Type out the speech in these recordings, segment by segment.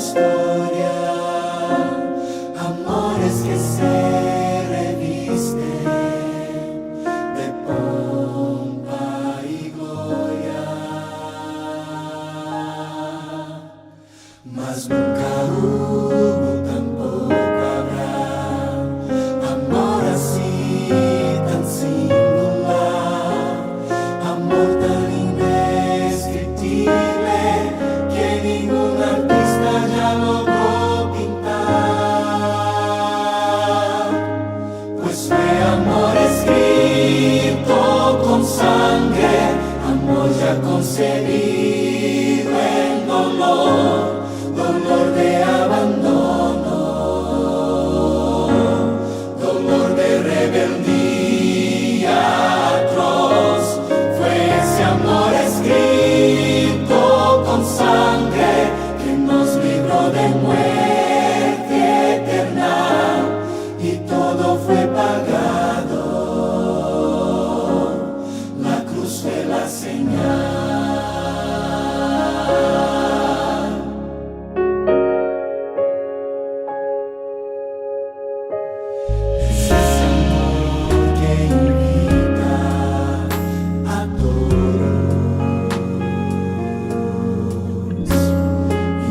historia, amores que se revisten de pompa y gloria, mas nunca hubo, tampoco habrá amor así tan singular, amor tan indescriptible que ningún artista ya logró pintar, pues fue amor escrito con sangre, amor ya concebido en dolor, dolor de abandono, dolor de rebeldía atroz. Fue ese amor escrito con sangre que nos libró de muerte eterna, y todo fue pagado. La cruz fue la señal. Ese amor que invita a todos,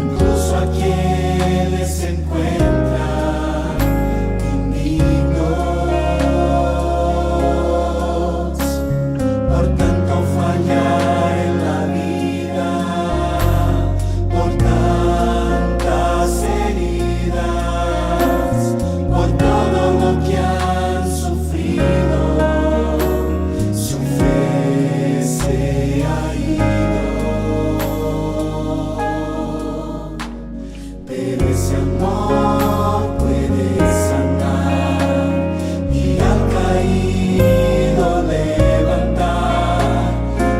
incluso a quienes se encuentran indignos por tanto fallar en la vida, por tantas heridas, por todo lo que han sufrido. Su fe se ha ido, pero ese amor puede sanar y al caído levantar.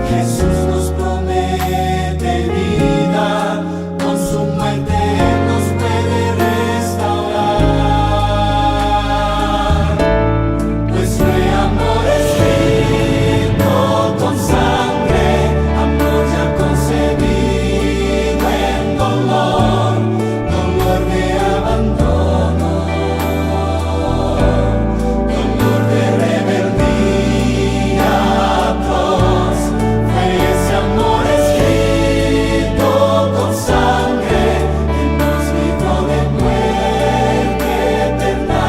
Jesús nos promete vida, con su muerte Él nos puede restaurar, pues fue amor escrito con sangre, amor ya concebido en dolor, dolor de abandono, dolor de rebeldía atroz. Fue ese amor escrito con sangre que nos libró de muerte eterna,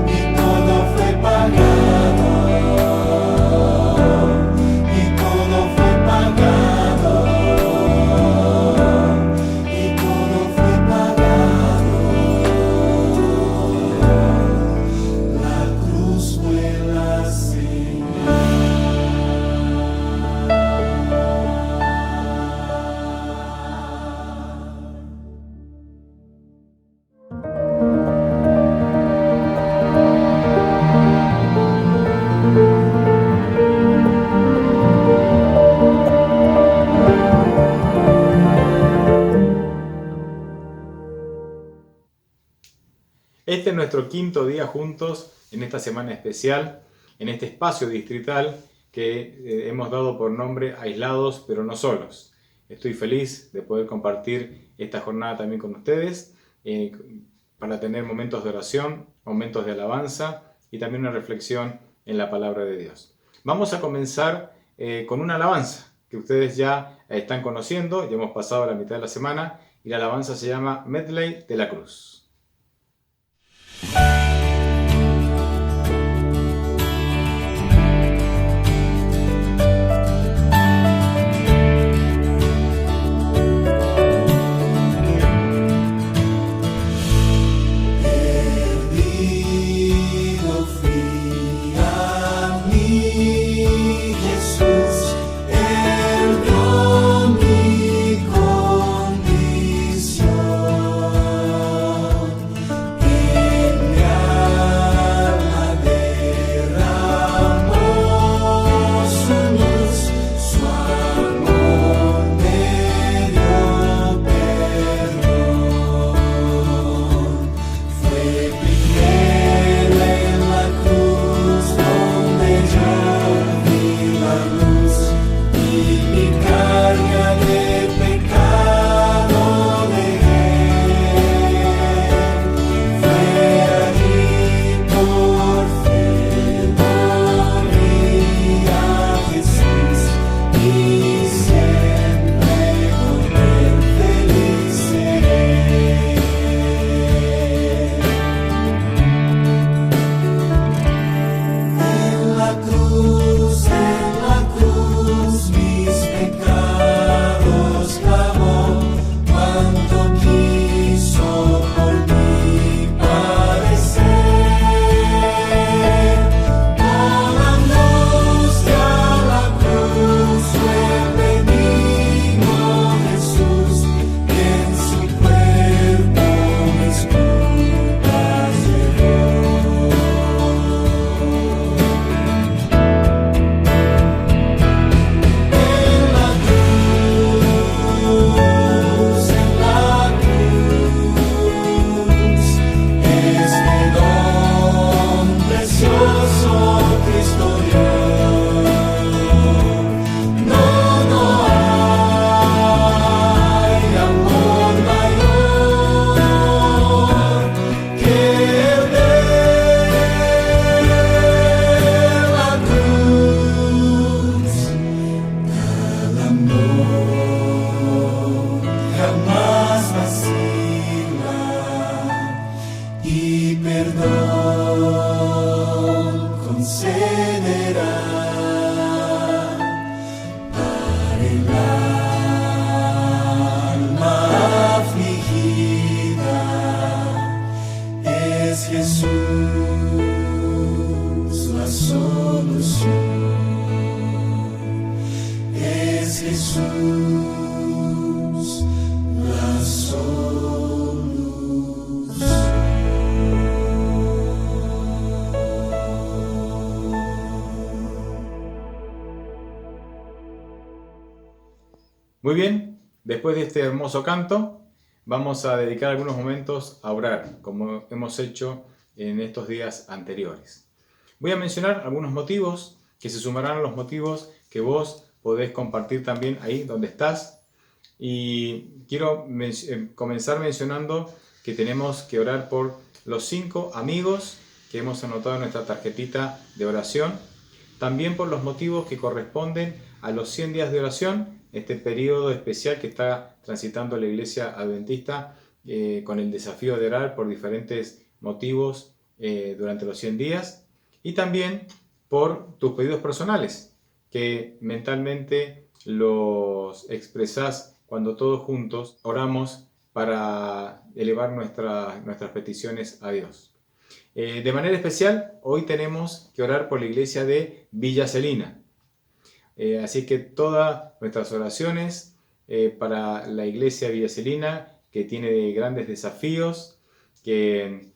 y todo fue pagado, y todo fue pagado, y todo fue pagado. La cruz fue la señal. Este es nuestro quinto día juntos en esta semana especial, en este espacio distrital que hemos dado por nombre Aislados pero no solos. Estoy feliz de poder compartir esta jornada también con ustedes para tener momentos de oración, momentos de alabanza y también una reflexión en la palabra de Dios. Vamos a comenzar con una alabanza que ustedes ya están conociendo, ya hemos pasado la mitad de la semana, y la alabanza se llama Medley de la Cruz. Perdido fui a mí, Jesús, Él vio mi condición. Jesús la solución. Es Jesús la solución. Muy bien, después de este hermoso canto, vamos a dedicar algunos momentos a orar, como hemos hecho en estos días anteriores. Voy a mencionar algunos motivos que se sumarán a los motivos que vos podés compartir también ahí donde estás. Y quiero comenzar mencionando que tenemos que orar por los 5 amigos que hemos anotado en nuestra tarjetita de oración. También por los motivos que corresponden a los 100 días de oración, este periodo especial que está transitando la Iglesia Adventista con el desafío de orar por diferentes motivos durante los 100 días. Y también por tus pedidos personales, que mentalmente los expresás cuando todos juntos oramos para elevar nuestras peticiones a Dios. De manera especial, hoy tenemos que orar por la iglesia de Villa Celina. Así que todas nuestras oraciones para la iglesia de Villa Celina, que tiene grandes desafíos, que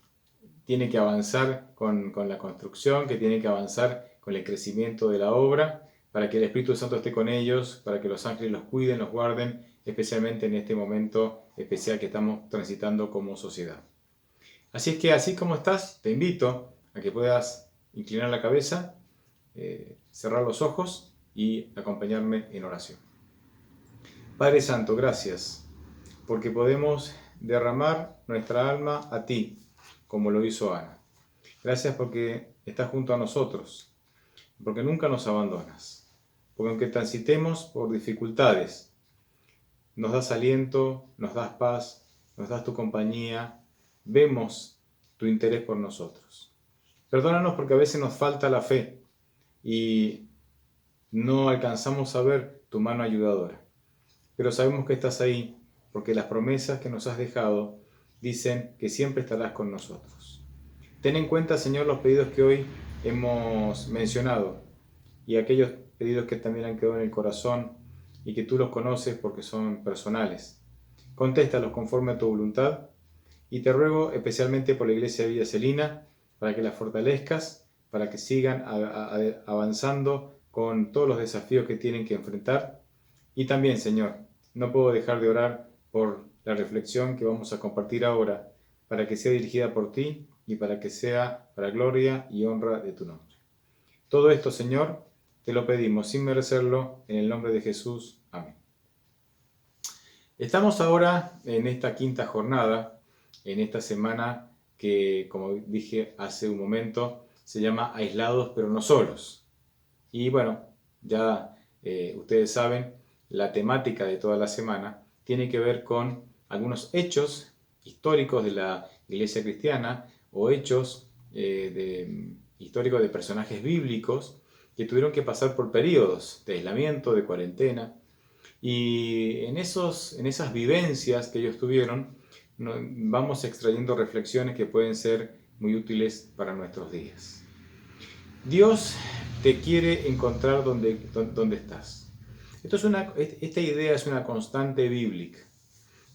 tiene que avanzar con la construcción, que tiene que avanzar con el crecimiento de la obra, para que el Espíritu Santo esté con ellos, para que los ángeles los cuiden, los guarden, especialmente en este momento especial que estamos transitando como sociedad. Así es que así como estás, te invito a que puedas inclinar la cabeza, cerrar los ojos y acompañarme en oración. Padre Santo, gracias, porque podemos derramar nuestra alma a ti, como lo hizo Ana. Gracias porque estás junto a nosotros, porque nunca nos abandonas, porque aunque transitemos por dificultades, nos das aliento, nos das paz, nos das tu compañía, vemos tu interés por nosotros. Perdónanos porque a veces nos falta la fe y no alcanzamos a ver tu mano ayudadora, pero sabemos que estás ahí porque las promesas que nos has dejado dicen que siempre estarás con nosotros. Ten en cuenta, Señor, los pedidos que hoy hemos mencionado y aquellos pedidos que también han quedado en el corazón y que tú los conoces porque son personales. Contéstalos conforme a tu voluntad y te ruego especialmente por la iglesia de Villa Celina para que la fortalezcas, para que sigan avanzando con todos los desafíos que tienen que enfrentar. Y también, Señor, no puedo dejar de orar por la reflexión que vamos a compartir ahora, para que sea dirigida por ti y para que sea para gloria y honra de tu nombre. Todo esto, Señor, te lo pedimos sin merecerlo, en el nombre de Jesús. Amén. Estamos ahora en esta quinta jornada, en esta semana que, como dije hace un momento, se llama Aislados pero no solos. Y bueno, ya ustedes saben, la temática de toda la semana tiene que ver con algunos hechos históricos de la iglesia cristiana o hechos históricos de personajes bíblicos que tuvieron que pasar por periodos de aislamiento, de cuarentena. Y en esas vivencias que ellos tuvieron, vamos extrayendo reflexiones que pueden ser muy útiles para nuestros días. Dios te quiere encontrar donde estás. Esta idea es una constante bíblica.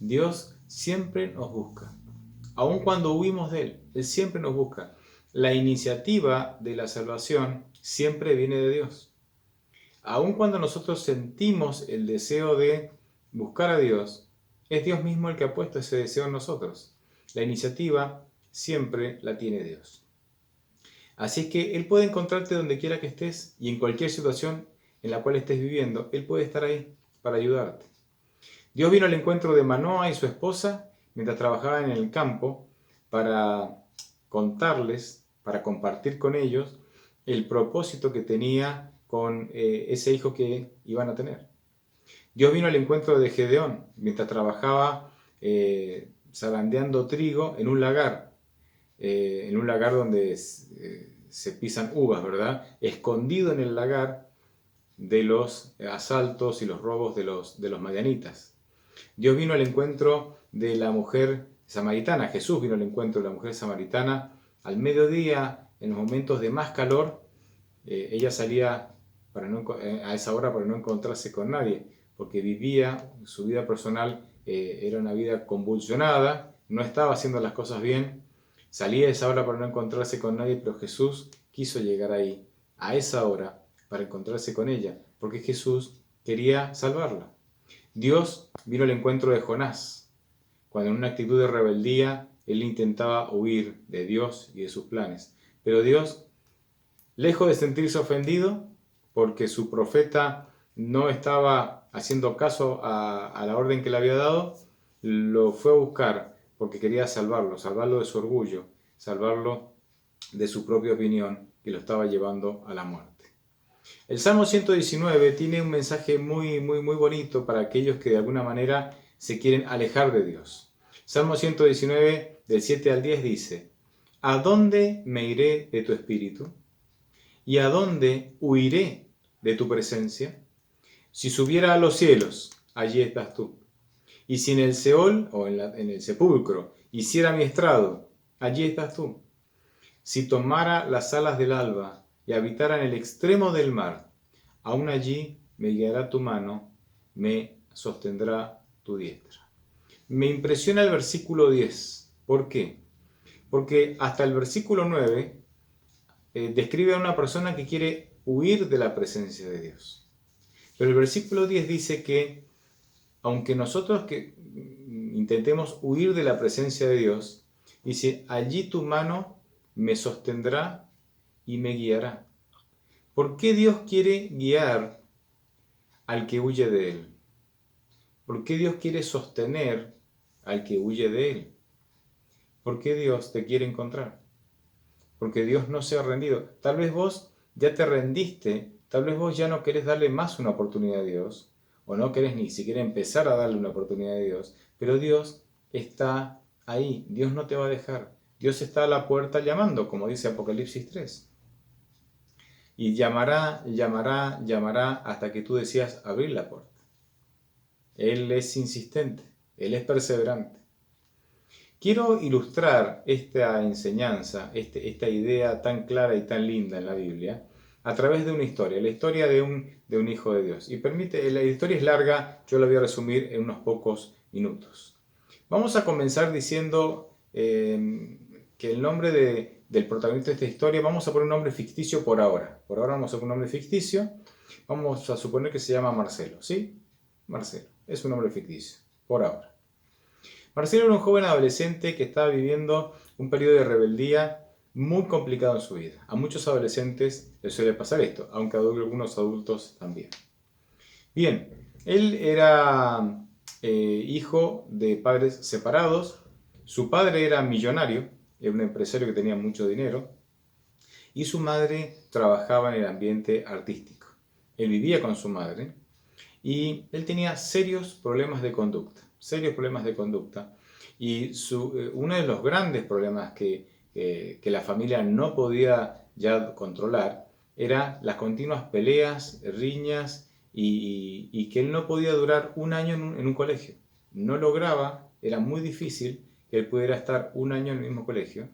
Dios siempre nos busca. Aun cuando huimos de Él, Él siempre nos busca. La iniciativa de la salvación siempre viene de Dios. Aun cuando nosotros sentimos el deseo de buscar a Dios, es Dios mismo el que ha puesto ese deseo en nosotros. La iniciativa siempre la tiene Dios. Así es que Él puede encontrarte donde quiera que estés y en cualquier situación en la cual estés viviendo, Él puede estar ahí para ayudarte. Dios vino al encuentro de Manoa y su esposa mientras trabajaban en el campo para contarles, para compartir con ellos el propósito que tenía con ese hijo que iban a tener. Dios vino al encuentro de Gedeón mientras trabajaba zarandeando trigo en un lagar donde se pisan uvas, ¿verdad? Escondido en el lagar de los asaltos y los robos de los madianitas. Dios vino al encuentro de la mujer samaritana, Jesús vino al encuentro de la mujer samaritana Al mediodía, en los momentos de más calor, ella salía a esa hora para no encontrarse con nadie, porque vivía su vida personal, era una vida convulsionada, no estaba haciendo las cosas bien, salía a esa hora para no encontrarse con nadie, pero Jesús quiso llegar ahí, a esa hora, para encontrarse con ella, porque Jesús quería salvarla. Dios vino al encuentro de Jonás, cuando en una actitud de rebeldía él intentaba huir de Dios y de sus planes. Pero Dios, lejos de sentirse ofendido porque su profeta no estaba haciendo caso a la orden que le había dado, lo fue a buscar porque quería salvarlo de su orgullo, salvarlo de su propia opinión que lo estaba llevando a la muerte. El Salmo 119 tiene un mensaje muy bonito para aquellos que de alguna manera se quieren alejar de Dios. Salmo 119 del 7 al 10 dice: ¿A dónde me iré de tu espíritu? ¿Y a dónde huiré de tu presencia? Si subiera a los cielos, allí estás tú. Y si en el Seol o en el sepulcro hiciera mi estrado, allí estás tú. Si tomara las alas del alba y habitara en el extremo del mar, aún allí me guiará tu mano, me sostendrá tu diestra. Me impresiona el versículo 10. ¿Por qué? Porque hasta el versículo 9 describe a una persona que quiere huir de la presencia de Dios. Pero el versículo 10 dice que aunque nosotros intentemos huir de la presencia de Dios, dice: allí tu mano me sostendrá y me guiará. ¿Por qué Dios quiere guiar al que huye de Él? ¿Por qué Dios quiere sostener al que huye de Él? ¿Por qué Dios te quiere encontrar? Porque Dios no se ha rendido. Tal vez vos ya te rendiste, tal vez vos ya no querés darle más una oportunidad a Dios, o no querés ni siquiera empezar a darle una oportunidad a Dios, pero Dios está ahí, Dios no te va a dejar. Dios está a la puerta llamando, como dice Apocalipsis 3. Y llamará, llamará, llamará hasta que tú decidas abrir la puerta. Él es insistente, Él es perseverante. Quiero ilustrar esta enseñanza, esta idea tan clara y tan linda en la Biblia, a través de una historia, la historia de un hijo de Dios. Y la historia es larga, yo la voy a resumir en unos pocos minutos. Vamos a comenzar diciendo que el nombre del protagonista de esta historia, vamos a poner un nombre ficticio por ahora. Por ahora vamos a poner un nombre ficticio. Vamos a suponer que se llama Marcelo, ¿sí? Marcelo, es un nombre ficticio, por ahora. Marcelo era un joven adolescente que estaba viviendo un periodo de rebeldía muy complicado en su vida. A muchos adolescentes les suele pasar esto, aunque a algunos adultos también. Bien, él era hijo de padres separados. Su padre era millonario, era un empresario que tenía mucho dinero, y su madre trabajaba en el ambiente artístico. Él vivía con su madre y él tenía serios problemas de conducta. Y uno de los grandes problemas que la familia no podía ya controlar era las continuas peleas, riñas y que él no podía durar un año en un colegio. No lograba, era muy difícil que él pudiera estar un año en el mismo colegio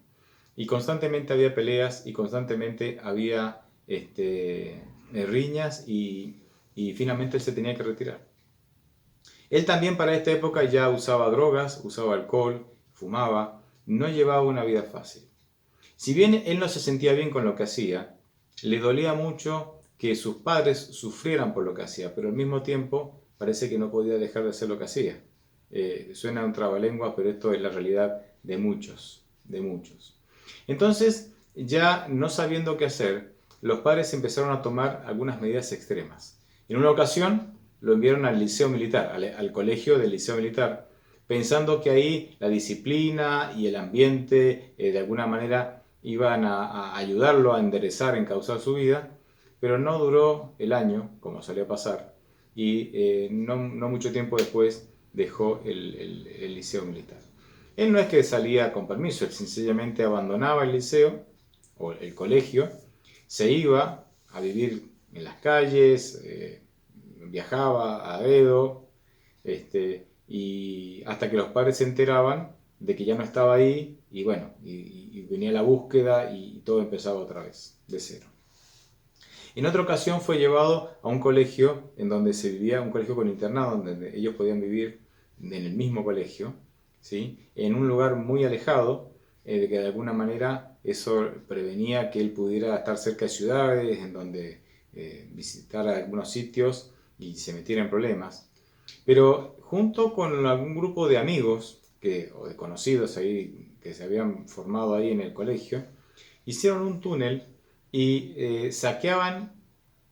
y constantemente había peleas y constantemente había riñas y finalmente él se tenía que retirar. Él también para esta época ya usaba drogas, usaba alcohol, fumaba, no llevaba una vida fácil. Si bien él no se sentía bien con lo que hacía, le dolía mucho que sus padres sufrieran por lo que hacía, pero al mismo tiempo parece que no podía dejar de hacer lo que hacía. Suena un trabalengua, pero esto es la realidad de muchos. Entonces, ya no sabiendo qué hacer, los padres empezaron a tomar algunas medidas extremas. En una ocasión, lo enviaron al liceo militar, al colegio del liceo militar, pensando que ahí la disciplina y el ambiente de alguna manera iban a ayudarlo a enderezar, encauzar su vida, pero no duró el año, como solía pasar, y no mucho tiempo después dejó el liceo militar. Él no es que salía con permiso, él sencillamente abandonaba el liceo o el colegio, se iba a vivir en las calles, viajaba a dedo, y hasta que los padres se enteraban de que ya no estaba ahí y bueno, y venía la búsqueda y todo empezaba otra vez, de cero. En otra ocasión fue llevado a un colegio en donde se vivía, un colegio con internado, donde ellos podían vivir en el mismo colegio, ¿sí? En un lugar muy alejado, de que de alguna manera eso prevenía que él pudiera estar cerca de ciudades, en donde visitara algunos sitios y se metiera en problemas. Pero junto con algún grupo de amigos o de conocidos ahí, que se habían formado ahí en el colegio, hicieron un túnel y saqueaban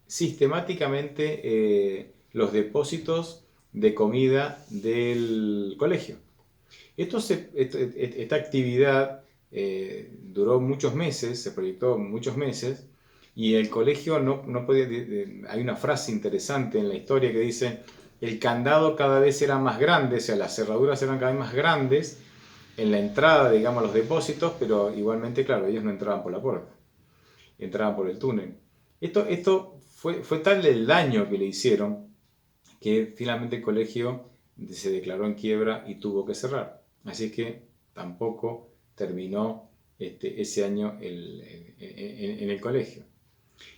sistemáticamente los depósitos de comida del colegio. Esta actividad duró muchos meses, se proyectó muchos meses, y el colegio no podía... hay una frase interesante en la historia que dice: el candado cada vez era más grande, o sea, las cerraduras eran cada vez más grandes en la entrada, digamos, a los depósitos, pero igualmente, claro, ellos no entraban por la puerta, entraban por el túnel. Esto fue tal el daño que le hicieron que finalmente el colegio se declaró en quiebra y tuvo que cerrar. Así que tampoco terminó ese año en el colegio.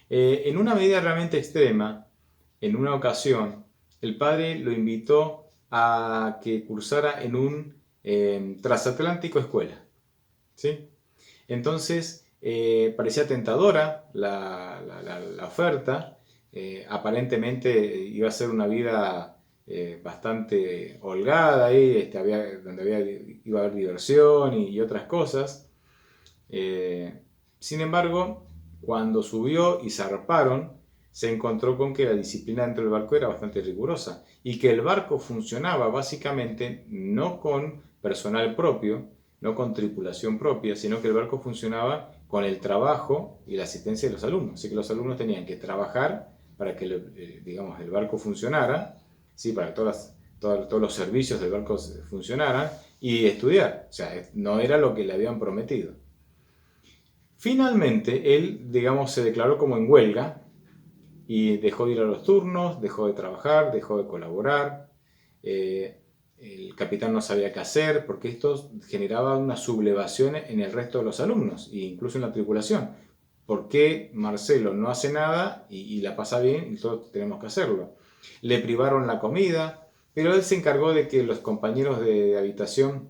En una medida realmente extrema, en una ocasión, el padre lo invitó a que cursara en un transatlántico escuela, ¿sí? Entonces, parecía tentadora la oferta. Aparentemente iba a ser una vida bastante holgada ahí, donde iba a haber diversión y otras cosas. Sin embargo, cuando subió y zarparon, se encontró con que la disciplina dentro del barco era bastante rigurosa y que el barco funcionaba básicamente no con personal propio, no con tripulación propia, sino que el barco funcionaba con el trabajo y la asistencia de los alumnos. Así que los alumnos tenían que trabajar para que digamos, el barco funcionara, ¿sí? Para que todos los servicios del barco funcionaran, y estudiar. O sea, no era lo que le habían prometido. Finalmente, él, digamos, se declaró como en huelga y dejó de ir a los turnos, dejó de trabajar, dejó de colaborar. El capitán no sabía qué hacer porque esto generaba una sublevación en el resto de los alumnos e incluso en la tripulación. ¿Por qué Marcelo no hace nada y la pasa bien y todos tenemos que hacerlo? Le privaron la comida, pero él se encargó de que los compañeros de habitación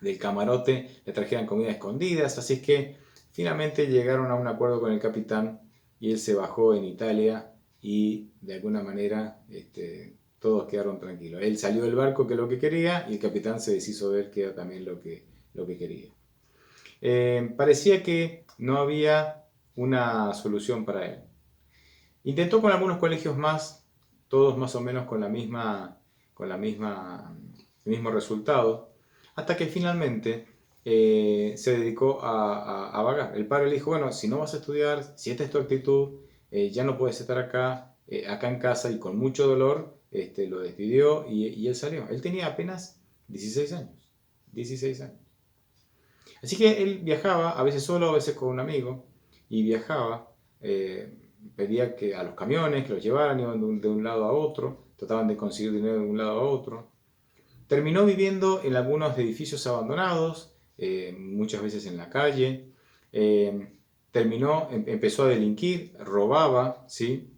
del camarote le trajeran comida escondidas, así que finalmente llegaron a un acuerdo con el capitán y él se bajó en Italia y de alguna manera todos quedaron tranquilos. Él salió del barco, que es lo que quería, y el capitán se deshizo de él, que era también lo que quería. Parecía que no había una solución para él. Intentó con algunos colegios más, todos más o menos con el mismo resultado, hasta que finalmente se dedicó a vagar. El padre le dijo: bueno, si no vas a estudiar, si esta es tu actitud, ya no puedes estar acá en casa, y con mucho dolor lo despidió y él salió. Él tenía apenas 16 años. 16 años. Así que él viajaba, a veces solo, a veces con un amigo, y viajaba, pedía que a los camiones que los llevaran, iban de un lado a otro, trataban de conseguir dinero de un lado a otro. Terminó viviendo en algunos edificios abandonados, muchas veces en la calle. Empezó a delinquir, robaba, ¿sí?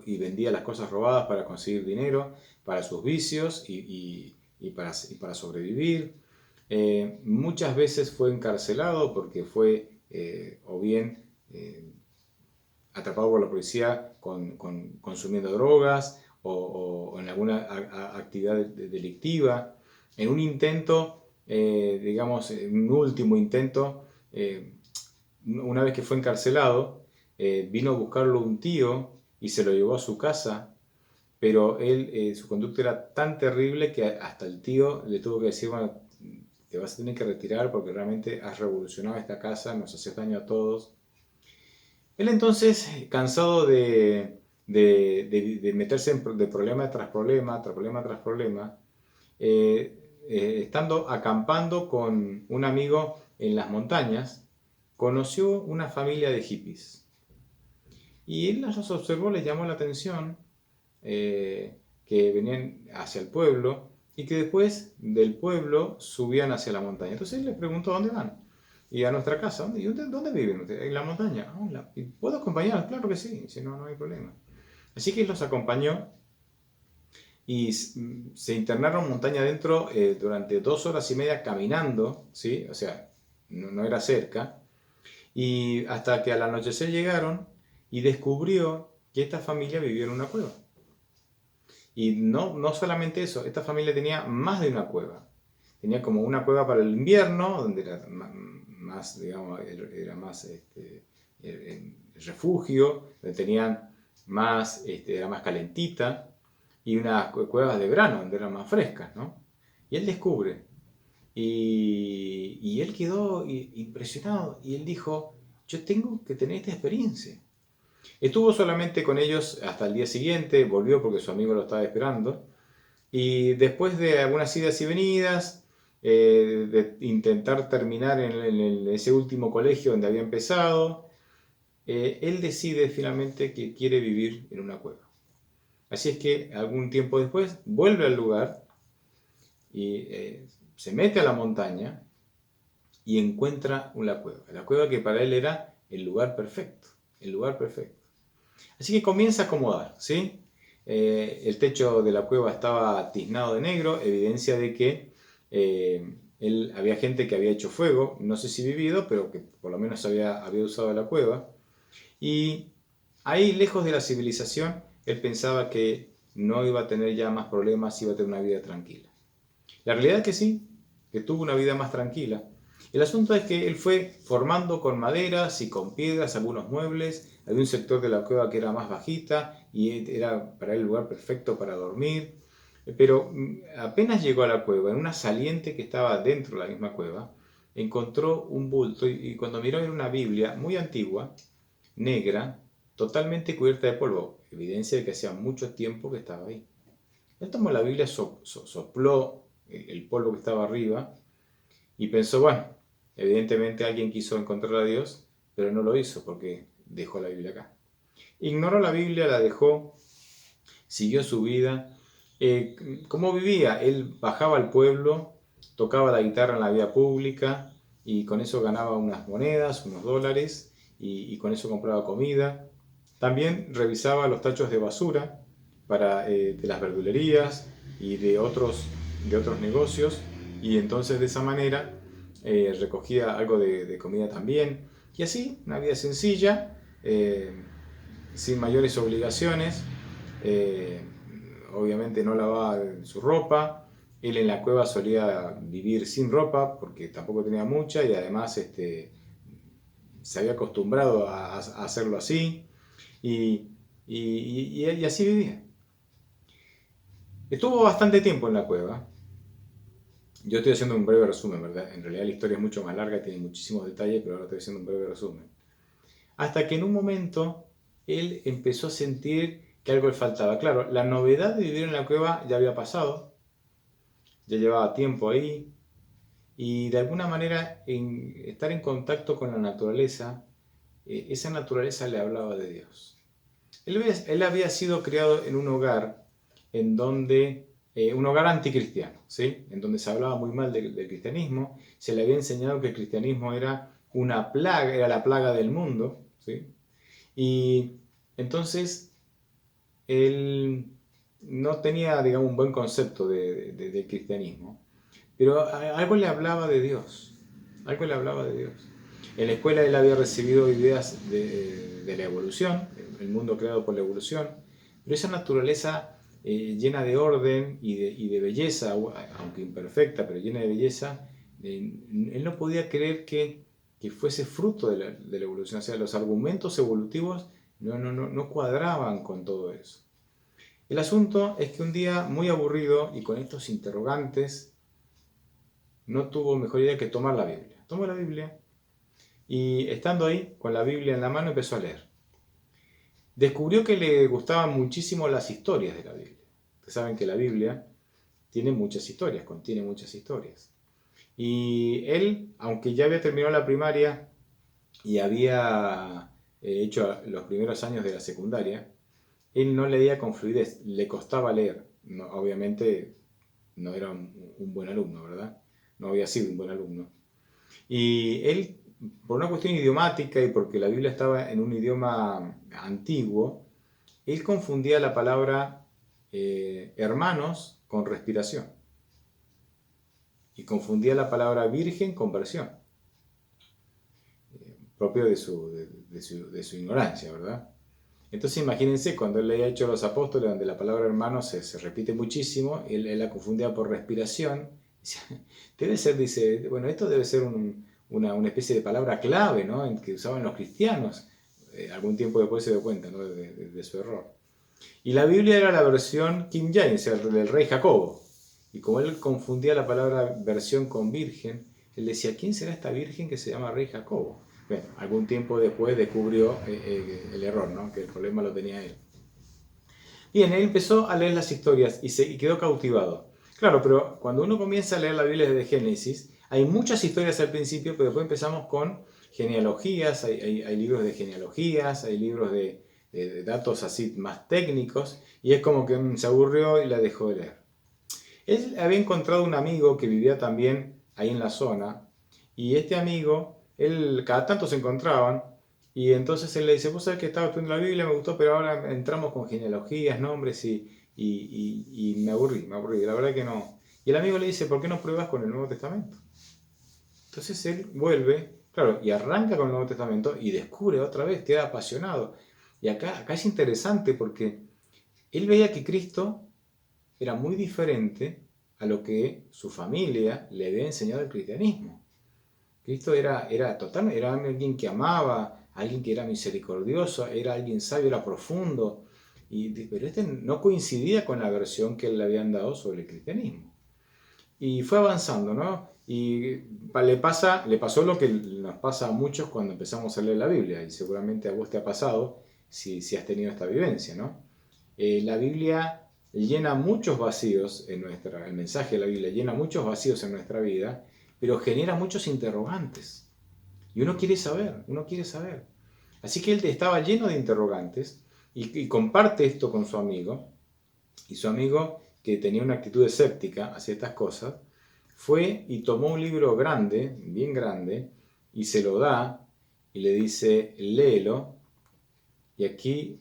Y vendía las cosas robadas para conseguir dinero para sus vicios y para sobrevivir. Muchas veces fue encarcelado porque fue o bien atrapado por la policía consumiendo drogas o en alguna actividad delictiva. En un intento, digamos, un último intento, una vez que fue encarcelado, vino a buscarlo un tío y se lo llevó a su casa, pero su conducta era tan terrible que hasta el tío le tuvo que decir: bueno, te vas a tener que retirar porque realmente has revolucionado esta casa, nos haces daño a todos. Él entonces, cansado de meterse de problema tras problema, tras problema, estando acampando con un amigo en las montañas, conoció una familia de hippies. Y él los observó, les llamó la atención, que venían hacia el pueblo y que después del pueblo subían hacia la montaña. Entonces él les preguntó, ¿dónde van? Y a nuestra casa. ¿Dónde viven ustedes? En la montaña. ¿Y puedo acompañarlos? Claro que sí. Si no, no hay problema. Así que él los acompañó y se internaron montaña adentro durante 2 horas y media caminando, ¿sí? O sea, no era cerca. Y hasta que al anochecer llegaron y descubrió que esta familia vivía en una cueva. Y no solamente eso, esta familia tenía más de una cueva. Tenía como una cueva para el invierno, donde era más, digamos, era más el refugio, donde tenían más, era más calentita, y unas cuevas de verano, donde eran más frescas, ¿no? Y él descubre, y él quedó impresionado, y él dijo, yo tengo que tener esta experiencia. Estuvo solamente con ellos hasta el día siguiente, volvió porque su amigo lo estaba esperando, y después de algunas idas y venidas, de intentar terminar en ese último colegio donde había empezado, él decide finalmente que quiere vivir en una cueva. Así es que algún tiempo después vuelve al lugar y se mete a la montaña y encuentra una cueva. La cueva que para él era el lugar perfecto, el lugar perfecto. Así que comienza a acomodar, ¿sí? El techo de la cueva estaba tiznado de negro, evidencia de que había gente que había hecho fuego, no sé si vivido, pero que por lo menos había usado la cueva. Y ahí, lejos de la civilización, él pensaba que no iba a tener ya más problemas, iba a tener una vida tranquila. La realidad es que sí, que tuvo una vida más tranquila. El asunto es que él fue formando con maderas y con piedras algunos muebles. Había un sector de la cueva que era más bajita y era para él el lugar perfecto para dormir. Pero apenas llegó a la cueva, en una saliente que estaba dentro de la misma cueva, encontró un bulto y cuando miró era una Biblia muy antigua, negra, totalmente cubierta de polvo, evidencia de que hacía mucho tiempo que estaba ahí. Él tomó la Biblia, sopló el polvo que estaba arriba y pensó, bueno, evidentemente alguien quiso encontrar a Dios, pero no lo hizo porque dejó la Biblia acá. Ignoró la Biblia, la dejó, siguió su vida. ¿Cómo vivía? Él bajaba al pueblo, tocaba la guitarra en la vía pública y con eso ganaba unas monedas, unos dólares y con eso compraba comida. También revisaba los tachos de basura de las verdulerías y de otros negocios y entonces de esa manera recogía algo de comida también. Y así, una vida sencilla, sin mayores obligaciones. Eh, Obviamente no lavaba su ropa. Él en la cueva solía vivir sin ropa porque tampoco tenía mucha y además se había acostumbrado a hacerlo así y así vivía. Estuvo bastante tiempo en la cueva. Yo estoy haciendo un breve resumen, ¿verdad? En realidad la historia es mucho más larga, tiene muchísimos detalles, pero ahora estoy haciendo un breve resumen. Hasta que en un momento él empezó a sentir que algo le faltaba. Claro, la novedad de vivir en la cueva ya había pasado, ya llevaba tiempo ahí, y de alguna manera estar en contacto con la naturaleza, esa naturaleza le hablaba de Dios. Él había sido criado en un hogar un hogar anticristiano, ¿sí? En donde se hablaba muy mal del cristianismo, se le había enseñado que el cristianismo era una plaga, era la plaga del mundo, ¿sí? Y entonces él no tenía, digamos, un buen concepto del cristianismo, pero algo le hablaba de Dios, algo le hablaba de Dios. En la escuela él había recibido ideas de la evolución, el mundo creado por la evolución, pero esa naturaleza llena de orden y de belleza, aunque imperfecta, pero llena de belleza, él no podía creer que fuese fruto de la evolución. O sea, los argumentos evolutivos no cuadraban con todo eso. El asunto es que un día, muy aburrido y con estos interrogantes, no tuvo mejor idea que tomar la Biblia. Tomó la Biblia y estando ahí, con la Biblia en la mano, empezó a leer. Descubrió que le gustaban muchísimo las historias de la Biblia. Ustedes saben que la Biblia tiene muchas historias, contiene muchas historias. Y él, aunque ya había terminado la primaria y había hecho los primeros años de la secundaria, él no leía con fluidez, le costaba leer. No, obviamente no era un buen alumno, ¿verdad? No había sido un buen alumno. Y él, por una cuestión idiomática y porque la Biblia estaba en un idioma antiguo, él confundía la palabra hermanos con respiración. Y confundía la palabra virgen con versión. Propio de su ignorancia, ¿verdad? Entonces imagínense, cuando él leía Hechos de los Apóstoles, donde la palabra hermano se repite muchísimo, él la confundía por respiración. Debe ser, dice, bueno, esto debe ser una especie de palabra clave, ¿no? Que usaban los cristianos. Algún tiempo después se dio cuenta, ¿no? de su error. Y la Biblia era la versión King James, el del rey Jacobo. Y como él confundía la palabra versión con virgen, él decía, ¿quién será esta virgen que se llama rey Jacobo? Bueno, algún tiempo después descubrió el error, ¿no? Que el problema lo tenía él. Bien, él empezó a leer las historias y quedó cautivado. Claro, pero cuando uno comienza a leer la Biblia desde Génesis, hay muchas historias al principio, pero después empezamos con genealogías, hay libros de genealogías, hay libros de datos así más técnicos, y es como que se aburrió y la dejó de leer. Él había encontrado un amigo que vivía también ahí en la zona, y este amigo, él cada tanto se encontraban, y entonces él le dice, vos sabés que estaba estudiando la Biblia, me gustó, pero ahora entramos con genealogías, nombres, y me aburrí, la verdad que no. Y el amigo le dice, ¿por qué no pruebas con el Nuevo Testamento? Entonces él vuelve, claro, y arranca con el Nuevo Testamento y descubre otra vez, queda apasionado. Y acá es interesante porque él veía que Cristo era muy diferente a lo que su familia le había enseñado el cristianismo. Cristo era alguien que amaba, alguien que era misericordioso, era alguien sabio, era profundo, pero este no coincidía con la versión que le habían dado sobre el cristianismo. Y fue avanzando, ¿no? Y le pasó lo que nos pasa a muchos cuando empezamos a leer la Biblia, y seguramente a vos te ha pasado si has tenido esta vivencia, ¿no? La Biblia llena muchos vacíos el mensaje de la Biblia llena muchos vacíos en nuestra vida, pero genera muchos interrogantes. Y uno quiere saber, uno quiere saber. Así que él estaba lleno de interrogantes y comparte esto con su amigo. Y su amigo, que tenía una actitud escéptica hacia estas cosas, fue y tomó un libro grande, bien grande, y se lo da y le dice, léelo, y aquí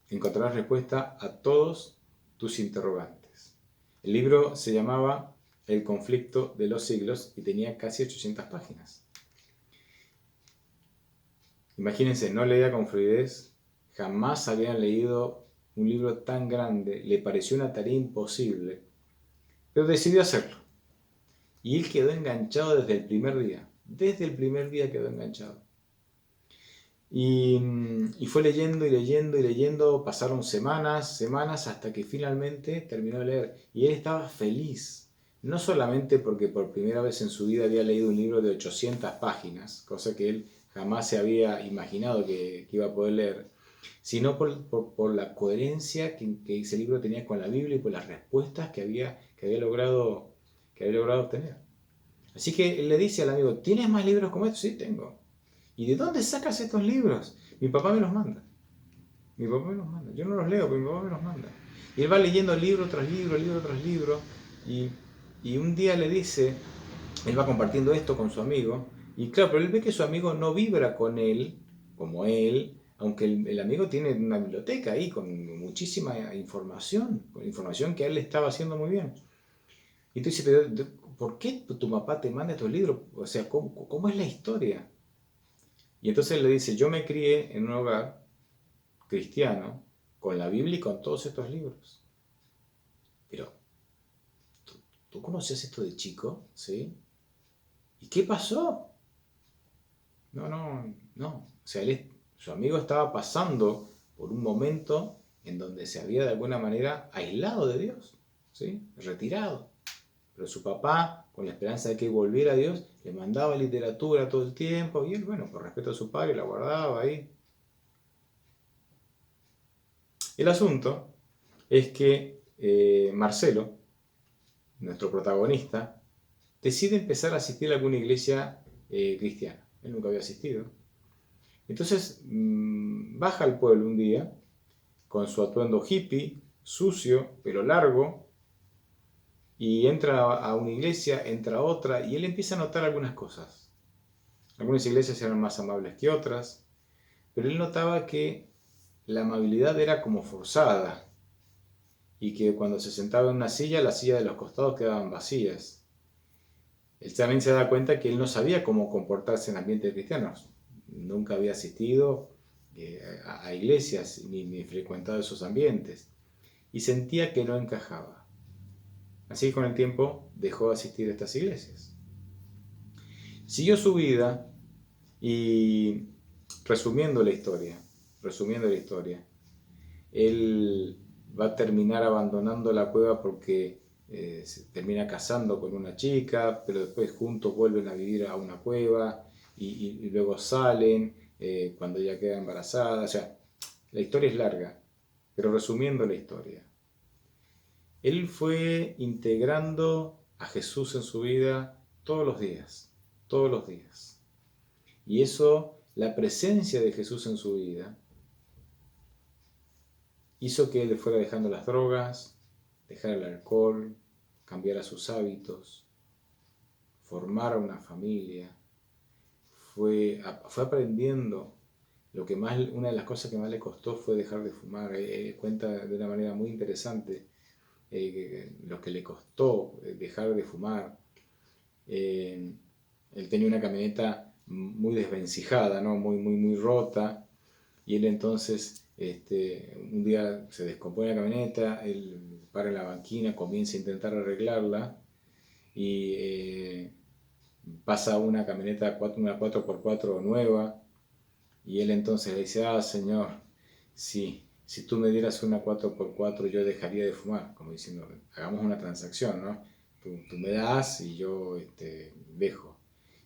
encontrarás respuesta a todos tus interrogantes. El libro se llamaba El conflicto de los siglos y tenía casi 800 páginas. Imagínense, no leía con fluidez, jamás habían leído un libro tan grande, le pareció una tarea imposible, pero decidió hacerlo. Y él quedó enganchado desde el primer día quedó enganchado. Y fue leyendo y leyendo y leyendo, pasaron semanas, hasta que finalmente terminó de leer. Y él estaba feliz, no solamente porque por primera vez en su vida había leído un libro de 800 páginas, cosa que él jamás se había imaginado que iba a poder leer, sino por la coherencia que ese libro tenía con la Biblia y por las respuestas que había logrado obtener. Así que él le dice al amigo, ¿tienes más libros como estos? Sí, tengo. ¿Y de dónde sacas estos libros? Mi papá me los manda. Yo no los leo, pero mi papá me los manda. Y él va leyendo libro tras libro, y un día le dice, él va compartiendo esto con su amigo, y claro, pero él ve que su amigo no vibra con él, como él, aunque el amigo tiene una biblioteca ahí con muchísima información, con información que a él le estaba haciendo muy bien. Y tú dices, pero ¿por qué tu papá te manda estos libros? O sea, ¿cómo es la historia? Y entonces le dice, yo me crié en un hogar cristiano, con la Biblia y con todos estos libros. Pero, ¿tú conocías esto de chico? ¿Sí? ¿Y qué pasó? No. O sea, su amigo estaba pasando por un momento en donde se había de alguna manera aislado de Dios, ¿sí? Retirado. Pero su papá, con la esperanza de que volviera a Dios, le mandaba literatura todo el tiempo, y él, bueno, por respeto a su padre, la guardaba ahí. El asunto es que Marcelo, nuestro protagonista, decide empezar a asistir a alguna iglesia cristiana. Él nunca había asistido. Entonces baja al pueblo un día con su atuendo hippie, sucio, pero largo, y entra a una iglesia, entra a otra, y él empieza a notar algunas cosas. Algunas iglesias eran más amables que otras, pero él notaba que la amabilidad era como forzada, y que cuando se sentaba en una silla, las sillas de los costados quedaban vacías. Él también se da cuenta que él no sabía cómo comportarse en ambientes cristianos. Nunca había asistido a iglesias ni frecuentado esos ambientes. Y sentía que no encajaba. Así que con el tiempo dejó de asistir a estas iglesias. Siguió su vida y resumiendo la historia, él va a terminar abandonando la cueva porque se termina casando con una chica, pero después juntos vuelven a vivir a una cueva y luego salen cuando ella queda embarazada. O sea, la historia es larga, pero resumiendo la historia, él fue integrando a Jesús en su vida todos los días. Y eso, la presencia de Jesús en su vida, hizo que él fuera dejando las drogas, dejar el alcohol, cambiara sus hábitos, formara una familia, fue aprendiendo. Una de las cosas que más le costó fue dejar de fumar. Cuenta de una manera muy interesante lo que le costó dejar de fumar. Él tenía una camioneta muy desvencijada, ¿no? muy rota, y él entonces un día se descompone la camioneta, él para en la banquina, comienza a intentar arreglarla y pasa una camioneta, una 4x4 nueva, y él entonces le dice: Señor, si tú me dieras una 4x4 yo dejaría de fumar, como diciendo, hagamos una transacción, ¿no? Tú me das y yo dejo.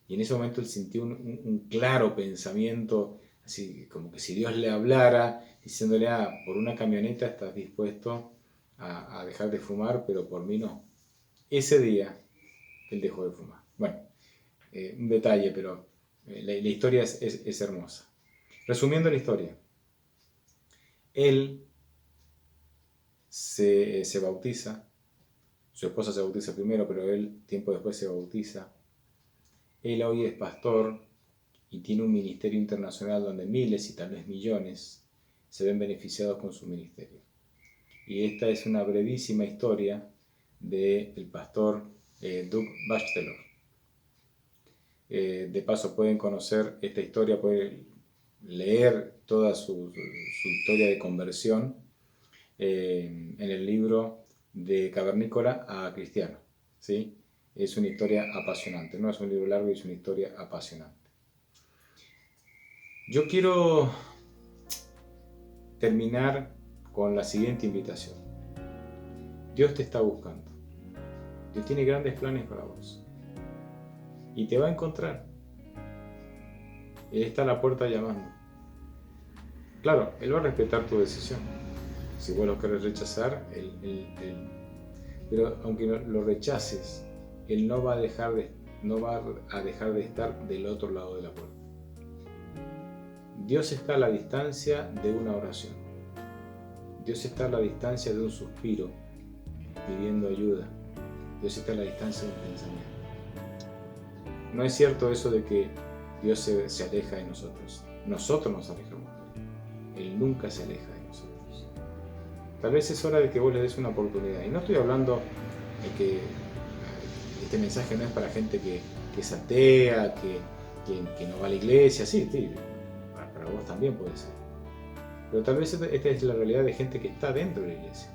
Y en ese momento él sintió un claro pensamiento, así como que si Dios le hablara, diciéndole: por una camioneta estás dispuesto a dejar de fumar, pero por mí no. Ese día él dejó de fumar. Bueno, un detalle, pero la historia es hermosa. Resumiendo la historia, él se bautiza, su esposa se bautiza primero, pero él tiempo después se bautiza. Él hoy es pastor y tiene un ministerio internacional donde miles y tal vez millones se ven beneficiados con su ministerio. Y esta es una brevísima historia del pastor Doug Batchelor. De paso pueden conocer esta historia, pueden leer toda su historia de conversión en el libro de Cavernícola a Cristiano, ¿sí? Es una historia apasionante, no es un libro largo, es una historia apasionante. Yo quiero terminar con la siguiente invitación. Dios te está buscando. Dios tiene grandes planes para vos. Y te va a encontrar. Él está a la puerta llamando. Claro, Él va a respetar tu decisión. Si vos lo querés rechazar, pero aunque lo rechaces, Él no va a dejar de estar del otro lado de la puerta. Dios está a la distancia de una oración. Dios está a la distancia de un suspiro pidiendo ayuda. Dios está a la distancia de un pensamiento. No es cierto eso de que Dios se aleja de nosotros. Nosotros nos alejamos de Él. Él nunca se aleja de nosotros. Tal vez es hora de que vos le des una oportunidad. Y no estoy hablando de que este mensaje no es para gente que es atea, que no va a la iglesia. Sí, para vos también puede ser. Pero tal vez esta es la realidad de gente que está dentro de la iglesia,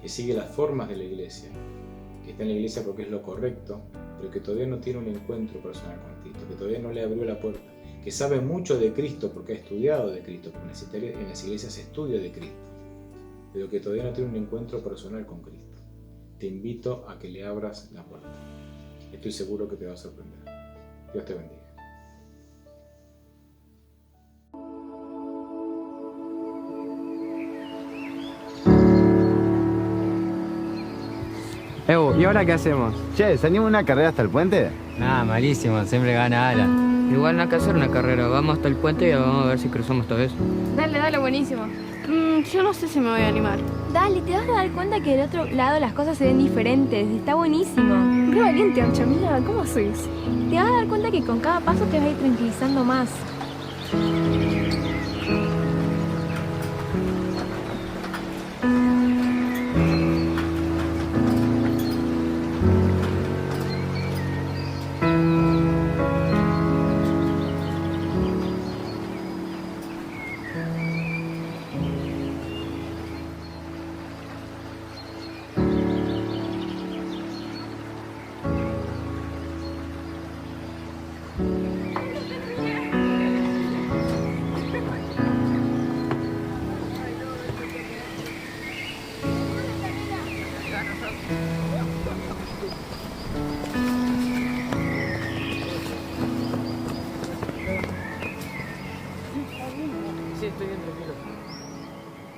que sigue las formas de la iglesia, que está en la iglesia porque es lo correcto, pero que todavía no tiene un encuentro personal con Cristo, que todavía no le abrió la puerta, que sabe mucho de Cristo porque ha estudiado de Cristo, porque en las iglesias se estudia de Cristo, pero que todavía no tiene un encuentro personal con Cristo. Te invito a que le abras la puerta. Estoy seguro que te va a sorprender. Dios te bendiga. ¿Y ahora qué hacemos? Che, ¿salimos una carrera hasta el puente? Nada, malísimo, siempre gana Alan. Igual no hay que hacer una carrera, vamos hasta el puente y vamos a ver si cruzamos todo eso. Dale, buenísimo. Yo no sé si me voy a animar. Dale, te vas a dar cuenta que del otro lado las cosas se ven diferentes. Está buenísimo. Re valiente, Ancha, mira, ¿cómo sois? Te vas a dar cuenta que con cada paso te vas a ir tranquilizando más.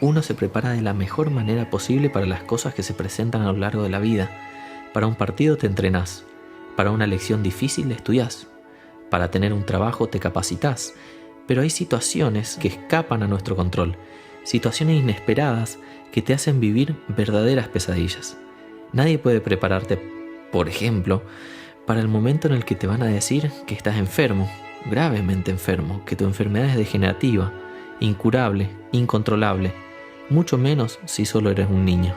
Uno se prepara de la mejor manera posible para las cosas que se presentan a lo largo de la vida. Para un partido te entrenás, para una lección difícil estudiás, para tener un trabajo te capacitas, pero hay situaciones que escapan a nuestro control, situaciones inesperadas que te hacen vivir verdaderas pesadillas. Nadie puede prepararte, por ejemplo, para el momento en el que te van a decir que estás enfermo, gravemente enfermo, que tu enfermedad es degenerativa, incurable, incontrolable, mucho menos si solo eres un niño.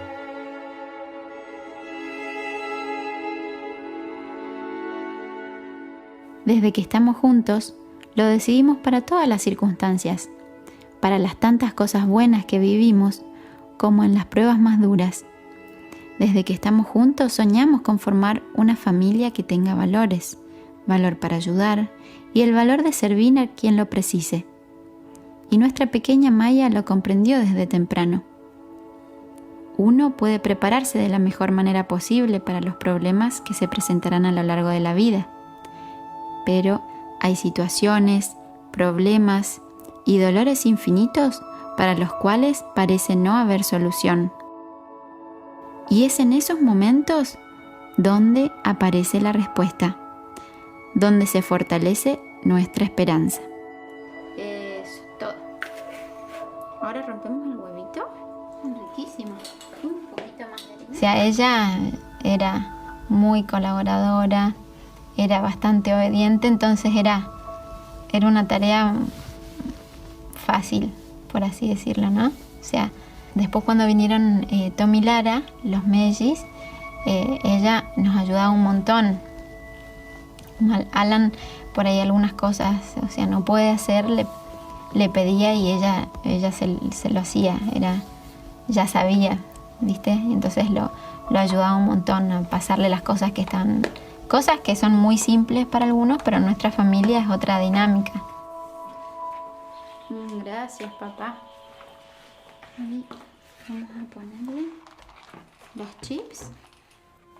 Desde que estamos juntos, lo decidimos para todas las circunstancias, para las tantas cosas buenas que vivimos, como en las pruebas más duras. Desde que estamos juntos, soñamos con formar una familia que tenga valores, valor para ayudar y el valor de servir a quien lo precise. Y nuestra pequeña Maya lo comprendió desde temprano. Uno puede prepararse de la mejor manera posible para los problemas que se presentarán a lo largo de la vida. Pero hay situaciones, problemas y dolores infinitos para los cuales parece no haber solución. Y es en esos momentos donde aparece la respuesta, donde se fortalece nuestra esperanza. Eso es todo. Ahora rompemos el huevito. Riquísimo. Un poquito más de harina. O sea, ella era muy colaboradora, era bastante obediente, entonces era una tarea fácil, por así decirlo, ¿no? O sea, después cuando vinieron Tom y Lara, los mellis, ella nos ayudaba un montón. Alan por ahí algunas cosas, o sea, no puede hacer, le pedía y ella se lo hacía, ya sabía, ¿viste? Entonces lo ayudaba un montón a pasarle las cosas que son muy simples para algunos, pero en nuestra familia es otra dinámica. Gracias, papá. Ahí vamos a ponerle los chips.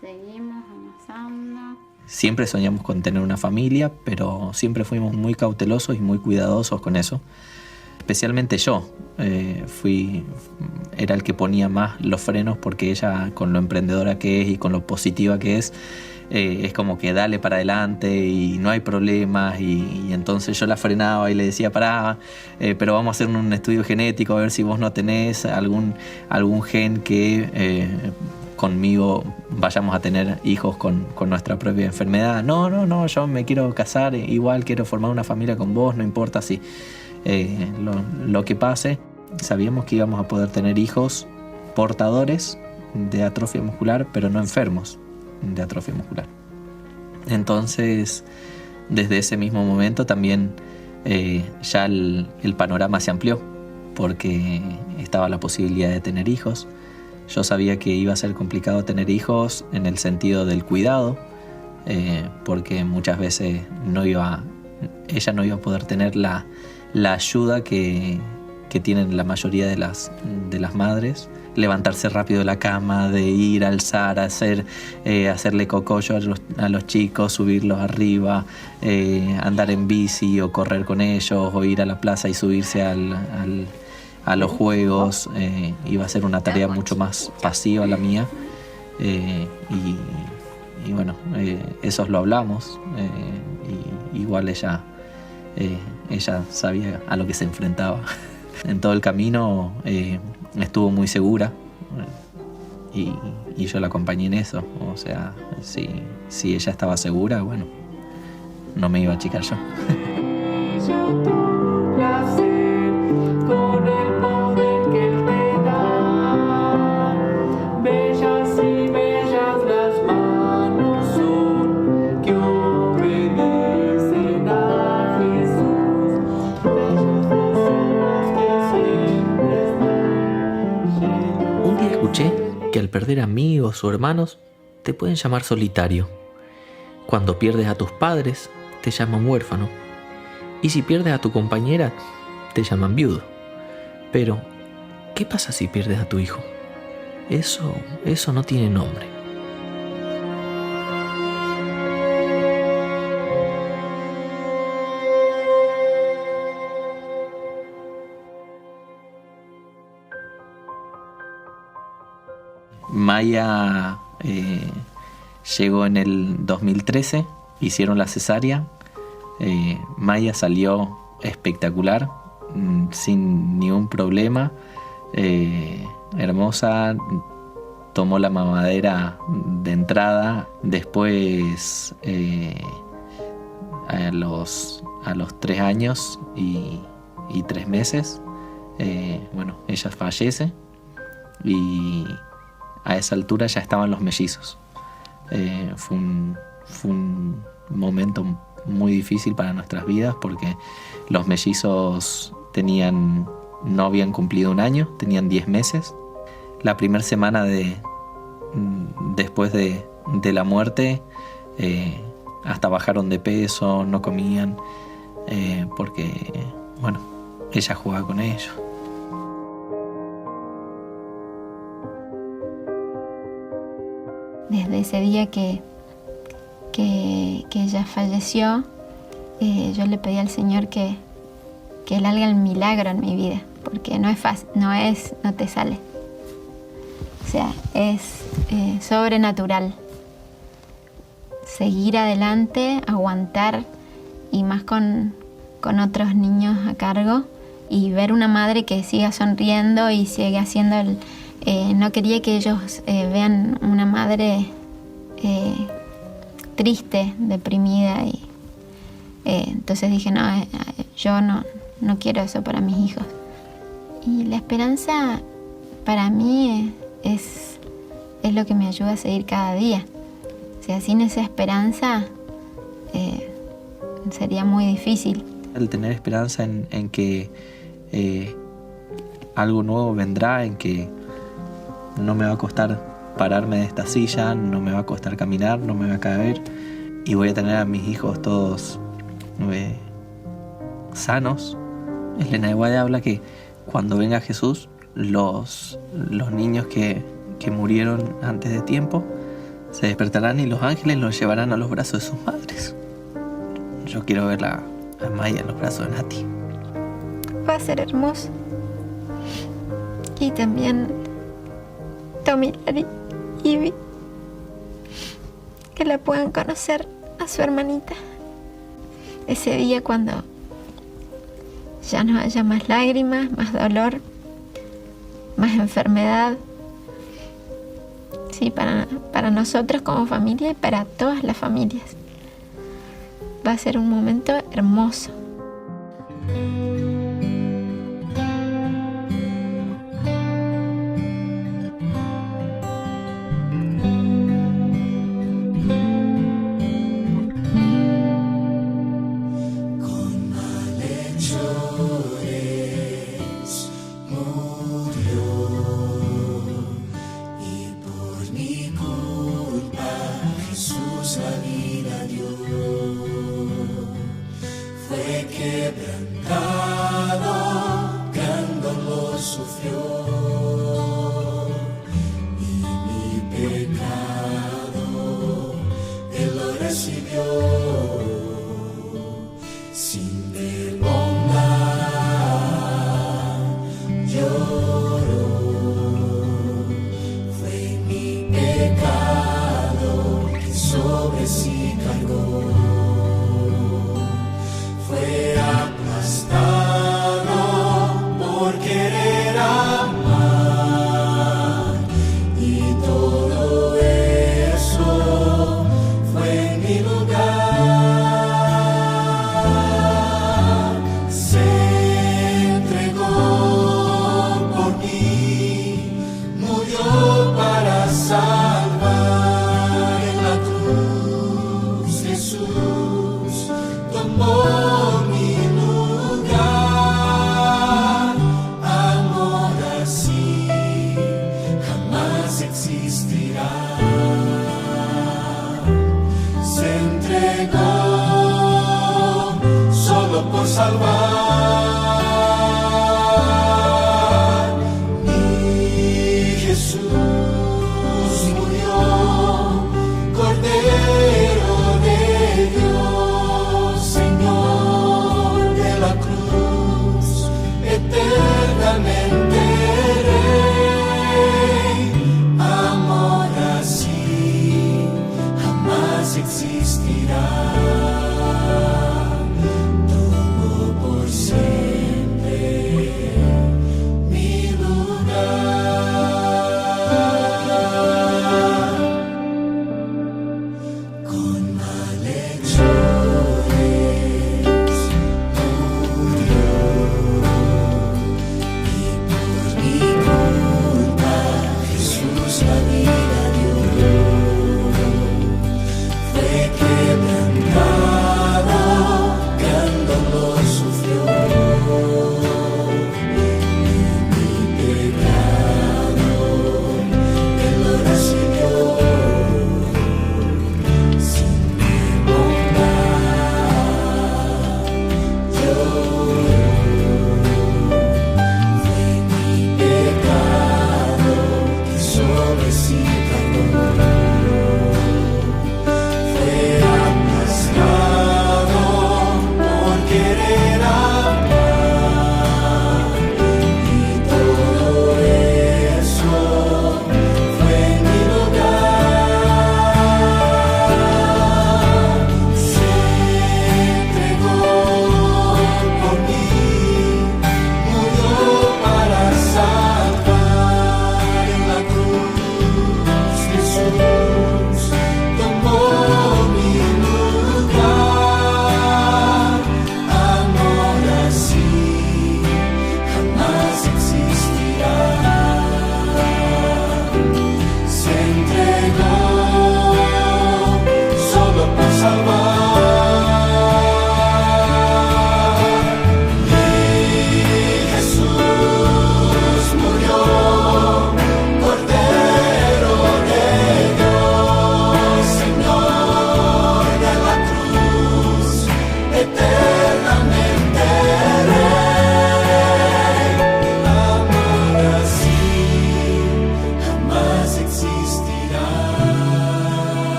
Seguimos amasando. Siempre soñamos con tener una familia, pero siempre fuimos muy cautelosos y muy cuidadosos con eso. Especialmente yo. Era el que ponía más los frenos porque ella, con lo emprendedora que es y con lo positiva que es como que dale para adelante y no hay problemas, y entonces yo la frenaba y le decía pará, pero vamos a hacer un estudio genético a ver si vos no tenés algún gen que conmigo vayamos a tener hijos con nuestra propia enfermedad. No, yo me quiero casar, igual quiero formar una familia con vos, no importa si lo que pase. Sabíamos que íbamos a poder tener hijos portadores de atrofia muscular, pero no enfermos de atrofia muscular. Entonces, desde ese mismo momento también ya el panorama se amplió, porque estaba la posibilidad de tener hijos. Yo sabía que iba a ser complicado tener hijos en el sentido del cuidado, porque muchas veces ella no iba a poder tener la ayuda que tienen la mayoría de las madres. Levantarse rápido de la cama, de ir a alzar, hacerle cocollo a los chicos, subirlos arriba, andar en bici o correr con ellos, o ir a la plaza y subirse a los juegos. Iba a ser una tarea mucho más pasiva la mía. Y bueno, eso lo hablamos. Igual ella sabía a lo que se enfrentaba. en todo el camino estuvo muy segura y yo la acompañé en eso. O sea, si ella estaba segura, bueno, no me iba a achicar yo. Con el poder que Él te da, bellas y bellas las manos son que obedecen a Jesús, bellos los ojos que siempre están llenos. Un día escuché que al perder amigos o hermanos te pueden llamar solitario. Cuando pierdes a tus padres, te llaman huérfano. Y si pierdes a tu compañera, te llaman viudo. Pero, ¿qué pasa si pierdes a tu hijo? Eso no tiene nombre. Maya llegó en el 2013, hicieron la cesárea. Maya salió espectacular, sin ningún problema, hermosa, tomó la mamadera de entrada. Después a los 3 años y 3 meses, bueno, ella fallece y a esa altura ya estaban los mellizos. Fue un momento muy difícil para nuestras vidas porque los mellizos no habían cumplido 1 año, tenían 10 meses. La primera semana después de la muerte, hasta bajaron de peso, no comían, porque, bueno, ella jugaba con ellos. Desde ese día que ella falleció, yo le pedí al Señor que Él haga el milagro en mi vida, porque no es fácil, no te sale. O sea, es sobrenatural. Seguir adelante, aguantar, y más con otros niños a cargo, y ver una madre que siga sonriendo y sigue haciendo no quería que ellos vean una madre triste, deprimida, y entonces dije, no, yo no quiero eso para mis hijos. Y la esperanza para mí es lo que me ayuda a seguir cada día. O sea, sin esa esperanza sería muy difícil. El tener esperanza en que algo nuevo vendrá, en que no me va a costar pararme de esta silla, no me va a costar caminar, no me va a caer, y voy a tener a mis hijos todos sanos. Elena de Guade habla que cuando venga Jesús, los niños que murieron antes de tiempo se despertarán y los ángeles los llevarán a los brazos de sus madres. Yo quiero ver a Maya en los brazos de Nati. Va a ser hermoso. Y también Tommy, Lari y Ivy, que la puedan conocer a su hermanita. Ese día cuando ya no haya más lágrimas, más dolor, más enfermedad. Sí, para nosotros como familia y para todas las familias. Va a ser un momento hermoso. Fue aplastado porque entregó solo por salvar. Mi Jesús murió, Cordero de Dios, Señor de la cruz, eternamente Rey. Amor así jamás existirá. Tuvo por sí